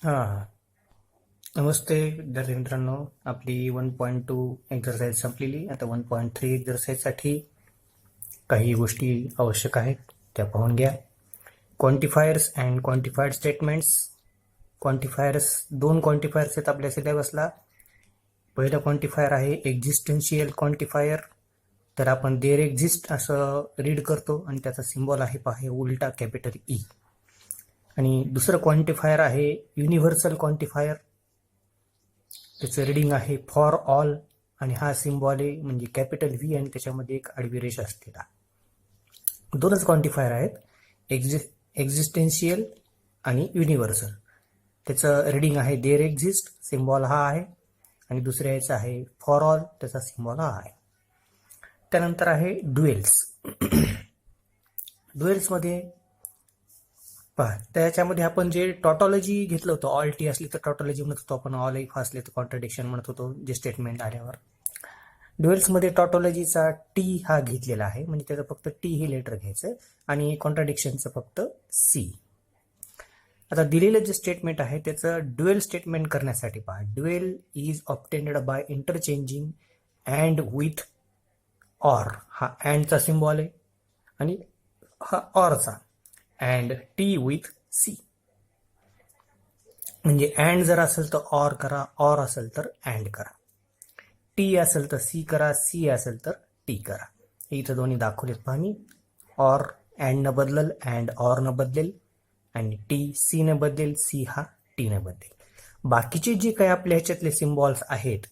हां. नमस्ते विद्यार्थी मित्रांनो. आपली 1.2 एक्झरसाइज संपलेली. आता 1.3 एक्झरसाइजसाठी काही गोष्टी आवश्यक आहेत त्या पाहून घ्या. Quantifiers and quantified statements. Quantifiers, दोन क्वांटिफायर्स आहेत आपल्या सिलेबसला. पहिलं क्वांटिफायर आहे एक्झिस्टन्शियल क्वांटिफायर. तर आपण देर एक्झिस्ट असं रीड करतो आणि त्याचा सिम्बॉल आहे पहा उलटा कॅपिटल ई. आणि दुसरं क्वांटिफायर आहे युनिव्हर्सल क्वांटिफायर. त्याचं रीडिंग आहे फॉर ऑल आणि हा सिम्बॉल आहे म्हणजे कॅपिटल व्ही आणि त्याच्यामध्ये एक आडवी रेषा असलेला. दोनच क्वांटिफायर आहेत, एक्झिस्टेन्शियल आणि युनिव्हर्सल. त्याचं रीडिंग आहे देर एक्झिस्ट, सिम्बॉल हा आहे, आणि दुसऱ्या याचा आहे फॉर ऑल, त्याचा सिम्बॉल हा आहे. त्यानंतर आहे ड्युएल्स. ड्युएल्समध्ये पहा, त्याच्यामध्ये आपण जे टॉटॉलॉजी घेतलं होतं, ऑल टी असली तर टॉटॉलॉजी म्हणत होतो आपण, ऑल इफ असले तर कॉन्ट्रडिक्शन म्हणत होतो जे स्टेटमेंट आल्यावर. ड्युएल्समध्ये टॉटॉलॉजीचा टी हा घेतलेला आहे, म्हणजे त्याचं फक्त टी हे लेटर घ्यायचं आणि कॉन्ट्रडिक्शनचं फक्त सी. आता दिलेलं जे स्टेटमेंट आहे त्याचं ड्युएल स्टेटमेंट करण्यासाठी पहा, dual is obtained by interchanging and with or. हा अँडचा सिम्बॉल आहे आणि हा ऑरचा, अँड टी विथ सी. म्हणजे अँड जर असेल तर ऑर करा, ऑर असेल तर अँड करा, टी असेल तर सी करा, सी असेल तर टी करा. इथं दोन्ही दाखवलेत पहा मी. ऑर अँड न बदलेल, अँड ऑर न बदलेल, आणि टी सी न बदलेल, सी हा टी न बदलेल. बाकीचे जे काही आपल्या ह्याच्यातले सिम्बॉल्स आहेत,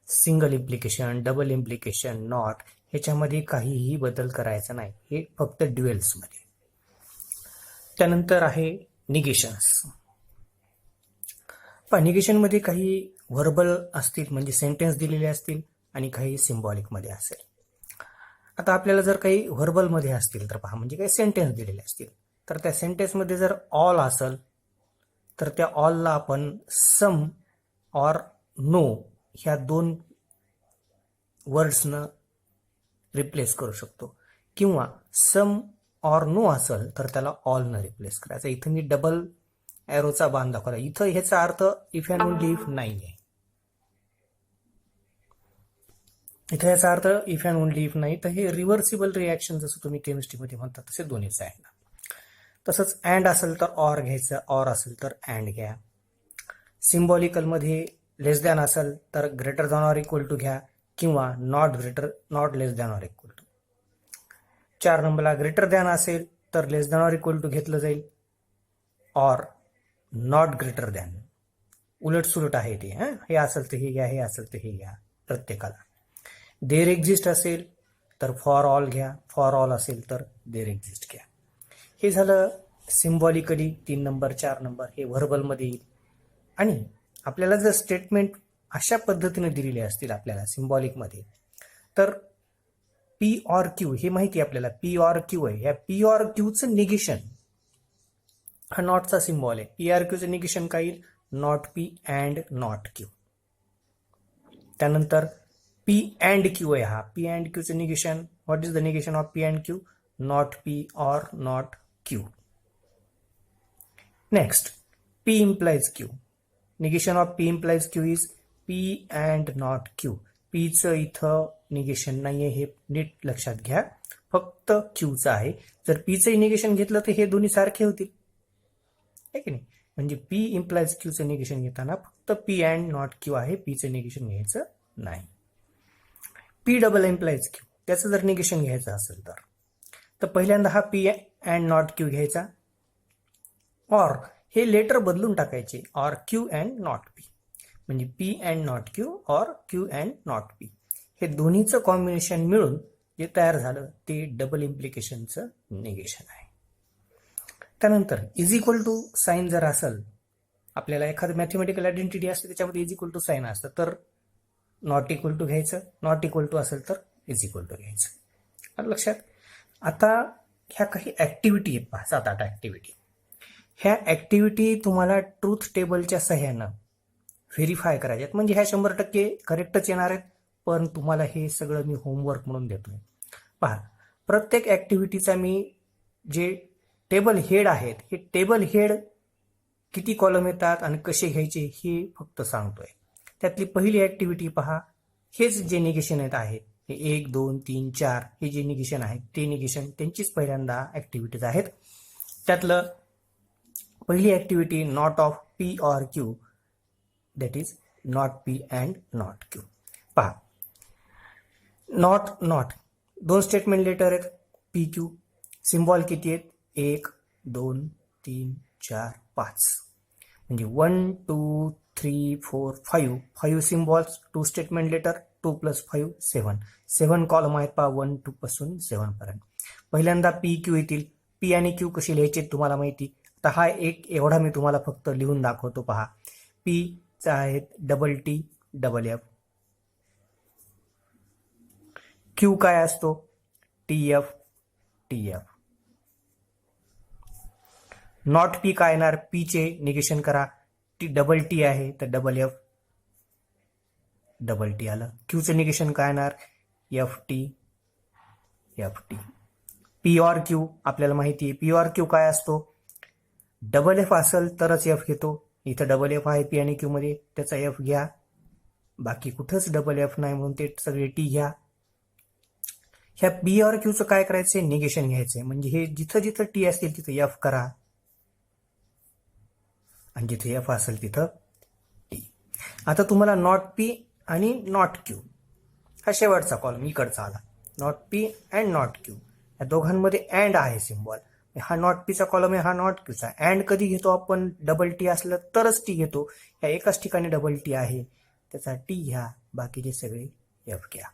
single implication, double implication, not, ह्याच्यामध्ये काहीही बदल करायचा नाही, हे फक्त ड्युएल्समध्ये. त्यानंतर आहे निगेशन्स. निगेशनमध्ये काही व्हर्बल असतील म्हणजे सेंटेन्स दिलेले असतील आणि काही सिम्बॉलिकमध्ये असेल. आता आपल्याला जर काही व्हर्बलमध्ये असतील तर पहा, म्हणजे काही सेंटेन्स दिलेले असतील तर त्या सेंटेन्समध्ये जर ऑल असेल तर त्या ऑलला आपण सम ऑर नो ह्या दोन वर्ड्सनं रिप्लेस करू शकतो, किंवा सम ऑर नो असेल तर त्याला ऑलनं रिप्लेस करायचं. इथं मी डबल एरोचा बाण दाखवला. इथं ह्याचा अर्थ इफ अँड ओनली इफ नाही आहे. इथं याचा अर्थ इफ अँड ओनली इफ नाही, तर हे रिव्हर्सिबल रिॲक्शन जसं तुम्ही केमिस्ट्रीमध्ये म्हणता तसे दोन्हीच आहे ना. तसंच अँड असेल तर ऑर घ्यायचं, ऑर असेल तर अँड घ्या. सिम्बॉलिकलमध्ये लेस दॅन असेल तर greater than or equal to घ्या, किंवा not less than or equal to. 4 नंबरला ग्रेटर दॅन असेल तर less than or equal to घेतलं जाईल, ऑर नॉट ग्रेटर दॅन. उलट सुलट आहे ते. हे असेल तर हे घ्या, हे असेल तर हे घ्या प्रत्येकाला. देर एक्झिस्ट असेल तर फॉर ऑल घ्या, फॉर ऑल असेल तर देर एक्झिस्ट घ्या. हे झालं सिम्बॉलिकली 3 नंबर. 4 नंबर हे व्हर्बलमध्ये येईल. आणि आपल्याला जर स्टेटमेंट अशा पद्धतीने दिलेले असतील आपल्याला सिम्बॉलिकमध्ये, तर पी ऑर क्यू हे माहिती आहे आपल्याला, पी ऑर क्यू आहे. या पी ऑर क्यूचं निगेशन हा नॉटचा सिम्बॉल आहे. पी आर क्यूचं निगेशन काय येईल, not P and not Q. त्यानंतर पी अँड क्यू आहे. हा पी अँड क्यूचं negation, what is the negation of P and Q, not P or not Q. Next P implies Q. Negation of P implies Q is P and not Q. पीचं इथं negation नाहीये, हे नीट लक्षात घ्या, फक्त क्यूचं आहे. जर पीचं निगेशन घेतलं तर हे दोन्ही सारखे होतील, आहे की नाही. म्हणजे पी इम्प्लाइज क्यूचं निगेशन घेताना फक्त पी अँड नॉट क्यू आहे, पीचं निगेशन घ्यायचं नाही. पी डबल इम्प्लाइज क्यू, त्याचं जर निगेशन घ्यायचं असेल तर पहिल्यांदा हा पी अँड नॉट क्यू घ्यायचा, ऑर हे लेटर बदलून टाकायचे, or Q and not P. म्हणजे P and not Q or Q and not P, हे दोन्हीचं कॉम्बिनेशन मिळून जे तयार झालं ते डबल इम्प्लिकेशनचं निगेशन आहे. त्यानंतर इज इक्वल टू साईन जर असेल, आपल्याला एखादं मॅथमॅटिकल आयडेंटिटी असते त्याच्यामध्ये इज इक्वल टू साईन असतं, तर नॉट इक्वल टू घ्यायचं, नॉट इक्वल टू असेल तर इज इक्वल टू घ्यायचं. लक्षात. आता ह्या काही ऍक्टिव्हिटी आहेत पहा, 7-8 ऍक्टिव्हिटी. ह्या ऍक्टिव्हिटी तुम्हाला ट्रूथ टेबलच्या सहाय्यानं व्हेरीफाय करायच्यात. म्हणजे ह्या 100% करेक्टच येणार आहेत, पण तुम्हाला हे सगळं मी होमवर्क म्हणून देतोय. पहा, प्रत्येक ऍक्टिव्हिटीचा मी जे टेबल हेड आहेत, हे टेबल हेड किती कॉलम येतात आणि कसे घ्यायचे हे फक्त सांगतोय. त्यातली पहिली ऍक्टिव्हिटी पहा. हेच जे निगेशन येत आहेत, हे 1 2 3 4 हे जे निगेशन आहेत ते निगेशन त्यांचीच पहिल्यांदा ऍक्टिव्हिटीज आहेत. त्यातलं पहिली activity not of P or Q, that is not P and not Q. पहा, नॉट दोन स्टेटमेंट लेटर आहेत पी क्यू. सिम्बॉल किती आहेत? 1 2 3 4 5, म्हणजे 1 2 3 4 5 5 सिम्बॉल्स, 2 स्टेटमेंट लेटर, 2 + 5 7 7 कॉलम आहेत पहा 1 2 पासून 7 पर्यंत. पहिल्यांदा पी क्यू येतील. पी आणि क्यू कशी लिहायचे तुम्हाला माहिती. आता हा एक एवढा मी तुम्हाला फक्त लिहून दाखवतो. पहा, पी चा आहेत double T double F. Q काय असतो? T F T F. Not P काय येणार? पी चे निगेशन करा. टी डबल टी आहे तर डबल एफ डबल टी आलं. क्यूचं निगेशन काय येणार? F T F T. P or Q आपल्याला माहिती आहे. पी ऑर क्यू काय असतो? डबल एफ असेल तरच एफ घेतो. इथं डबल एफ आहे पी आणि क्यू मध्ये, त्याचा एफ घ्या. बाकी कुठंच डबल एफ नाही म्हणून ते सगळे टी घ्या. ह्या पी ऑर क्यूचं काय करायचंय? निगेशन घ्यायचंय. म्हणजे हे जिथं जिथं टी असतील तिथं एफ करा आणि जिथे एफ असेल तिथं टी. आता तुम्हाला नॉट पी आणि नॉट क्यू हा शेवटचा कॉलम इकडचा आला. Not P and not Q या दोघांमध्ये अँड आहे सिम्बॉल. हा नॉट पीचा कॉलम आहे, हा नॉट क्यूचा. अँड कधी घेतो आपण? डबल टी असलं तरच टी घेतो. या एकाच ठिकाणी डबल टी आहे, त्याचा टी घ्या, बाकीचे सगळे एफ घ्या.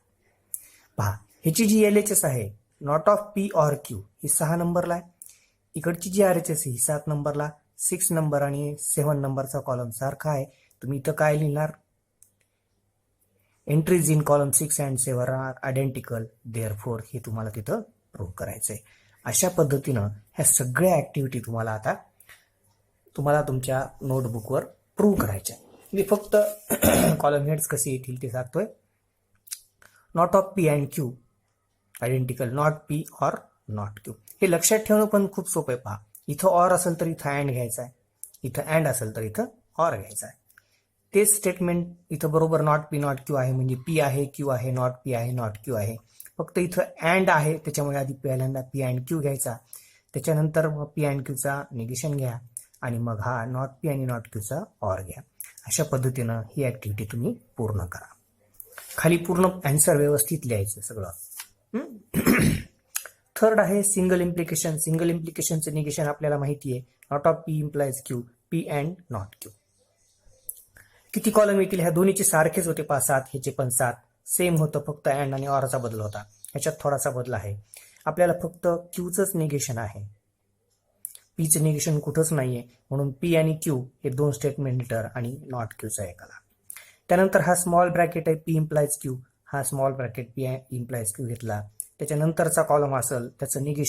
पहा, ह्याची जी LHS आहे not of P or Q ही 6 नंबरला आहे. इकडची जी RHS ही 7 नंबरला. 6 नंबर आणि 7 नंबरचा कॉलम सारखा आहे. तुम्ही इथं काय लिहिणार? Entries in column 6 and 7 are identical, therefore हे तुम्हाला तिथं प्रूव्ह करायचंय. अशा पद्धतीनं ह्या सगळ्या ऍक्टिव्हिटी तुम्हाला तुमच्या नोटबुकवर प्रूव्ह करायच्या. मी फक्त कॉलम हेड्स कसे येतील ते सांगतोय. Not of P and Q identical, not P or not Q. हे लक्षात ठेवणं पण खूप सोपं आहे. पहा, इथं ऑर असेल तर इथं अँड घ्यायचा आहे, इथं अँड असेल तर इथं ऑर घ्यायचा आहे. तेच स्टेटमेंट इथं बरोबर नॉट पी नॉट क्यू आहे, म्हणजे पी आहे क्यू आहे, नॉट पी आहे नॉट क्यू आहे. फक्त इथं अँड आहे त्याच्यामुळे आधी पहिल्यांदा पी अँड क्यू घ्यायचा, त्याच्यानंतर मग पी अँड क्यूचा निगेशन घ्या आणि मग हा नॉट पी आणि नॉट क्यूचा ऑर घ्या. अशा पद्धतीनं ही ऍक्टिव्हिटी तुम्ही पूर्ण करा. खाली पूर्ण अँसर व्यवस्थित लिहायचं सगळं. थर्ड आहे सिंगल इम्प्लिकेशन. सिंगल इम्प्लिकेशनचं निगेशन आपल्याला माहिती आहे. Not of P implies Q, P and not Q. किती कॉलम येतील? ह्या दोन्हीचे सारखेच होते 5-7, ह्याचे पण 7 सेम होतं, फक्त अँड आणि ऑरचा बदल होता. ह्याच्यात थोडासा बदल आहे. आपल्याला फक्त क्यूचंच निगेशन आहे, पीचं निगेशन कुठंच नाहीये. म्हणून पी आणि क्यू हे 2 स्टेटमेंट लेटर आणि नॉट क्यूचा एक आला. त्यानंतर हा स्मॉल ब्रॅकेट आहे पी इम्प्लाइज क्यू, हा small bracket P implies Q घेतला. त्याच्यानंतरचा कॉलम असेल त्याचं निगेशन